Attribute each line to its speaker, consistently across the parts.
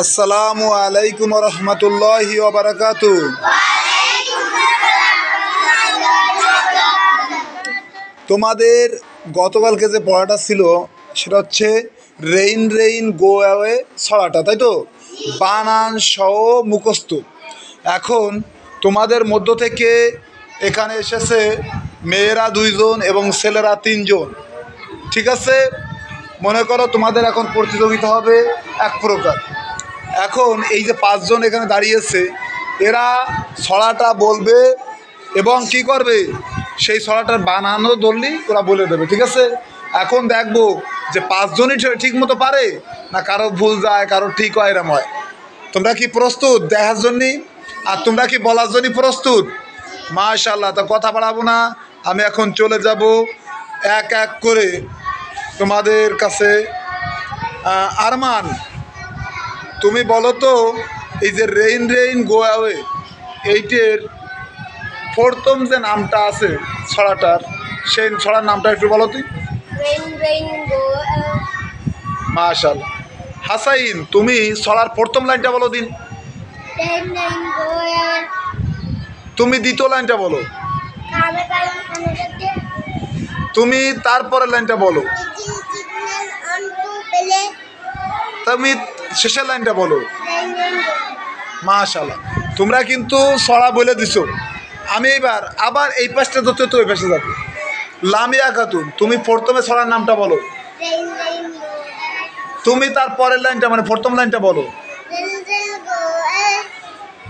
Speaker 1: আসসালামু আলাইকুম রহমতুল্লাহি ওয়া বারাকাতুহু। তোমাদের গতকালকে যে পড়াটা ছিল সেটা হচ্ছে রেইন রেইন গো অ্যাওয়ে ছড়াটা, তাই তো? বানান সহ মুখস্থ। এখন তোমাদের মধ্য থেকে এখানে এসেছে মেয়েরা 2 জন এবং ছেলেরা 3 জন, ঠিক আছে? মনে করো তোমাদের এখন প্রতিযোগিতা হবে এক প্রকার। এখন এই যে 5 জন এখানে দাঁড়িয়েছে, এরা ছড়াটা বলবে এবং কি করবে, সেই ছড়াটার বানানো ধরলেই ওরা বলে দেবে, ঠিক আছে? এখন দেখবো যে 5 জনই ঠিক মতো পারে না কারো ভুল যায়, কারো ঠিক হয়, এরম হয়। তোমরা কি প্রস্তুত দেখার জন্যে? আর তোমরা কি বলার জন্যই প্রস্তুত? মাশাআল্লাহ। তা কথা বাড়াবো না, আমি এখন চলে যাব এক এক করে তোমাদের কাছে। আরমান, তুমি বলো তো, এই যে রেইন রেইন গো অ্যাওয়ে এইটের প্রথম যে নামটা আছে ছড়াটার, সেই ছড়ার নামটা একটু বলো তুই। মাশাআল্লাহ। হাসাইন, তুমি ছড়ার প্রথম লাইনটা বলো দিন। তুমি দ্বিতীয় লাইনটা বলো। তুমি তারপরের লাইনটা বলো। তুমি শেষের লাইনটা বলো। মাশাআল্লাহ, তোমরা কিন্তু ছড়া বলে দিছো। আমি এবার আবার এই পাশটা ধরতে তো ওই পাশে যাবো। লামিয়া খাতুন, তুমি প্রথমে ছড়ার নামটা বলো। তুমি তার পরের লাইনটা মানে প্রথম লাইনটা বলো।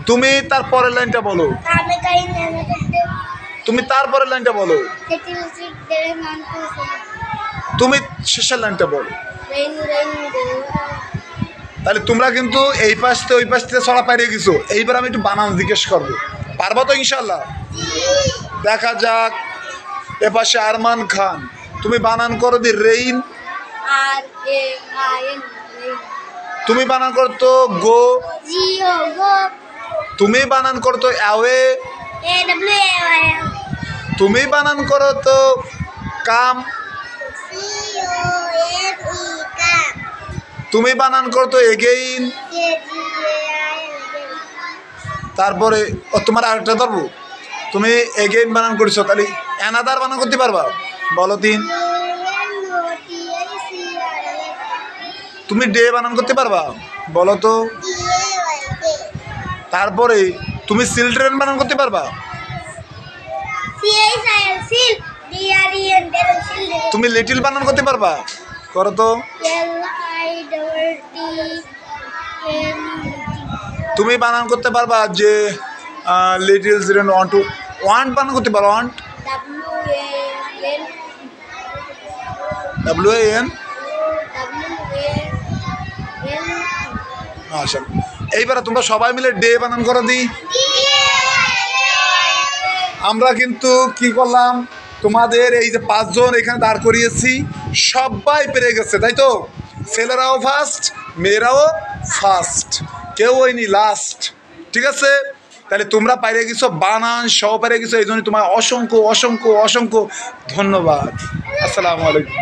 Speaker 1: তুমি তার পরের লাইনটা বলো। তুমি তারপরের লাইনটা বলো। তুমি শেষের লাইনটা বলো। তাহলে তোমরা কিন্তু এই পাশ থেকে ওই পাশ থেকে ছড়া পাইরে গেছো। এইবার আমি একটু বানান জিজ্ঞেস করবো, পারবা তো ইনশাল্লাহ? দেখা যাক। এপাশে আরমান খান, তুমি বানান করো দি রেইন। তুমি বানান করতো গো। তুমি বানান করতো অ্যাওয়ে। তুমি বানান করো তো কাম। তুমি বানান করতো এগেইন। তারপরে তোমার আরেকটা ধরবো, তুমি এগেইন বানান করেছো, তাহলে অ্যানাদার বানান করতে পারবা? বলো দিন। তুমি ডে বানান করতে পারবা? বলো তো। তারপরে তুমি চিলড্রেন বানান করতে পারবা? তুমি লিটিল বানান করতে পারবা? করো তো। তুমি বানান করতে পারবা যে লিটিল চিলড্রেন ওয়ান্ট বানান করতে পারো? Want, WAN। মাশাআল্লাহ। এইবারে তোমরা সবাই মিলে ডে বানান করো দি। আমরা কিন্তু কি করলাম, তোমাদের এই যে 5 জন এখানে দাঁড় করিয়েছি, সবাই পেরে গেছে, তাই তো? ছেলেরাও ফার্স্ট, মেয়েরাও ফার্স্ট, কেউ হয়নি লাস্ট, ঠিক আছে? তাহলে তোমরা পাইরে গেছো, বানান সহ পেরে গেছো। এই জন্য তোমার অসংখ্য অসংখ্য অসংখ্য ধন্যবাদ। আসসালামু আলাইকুম।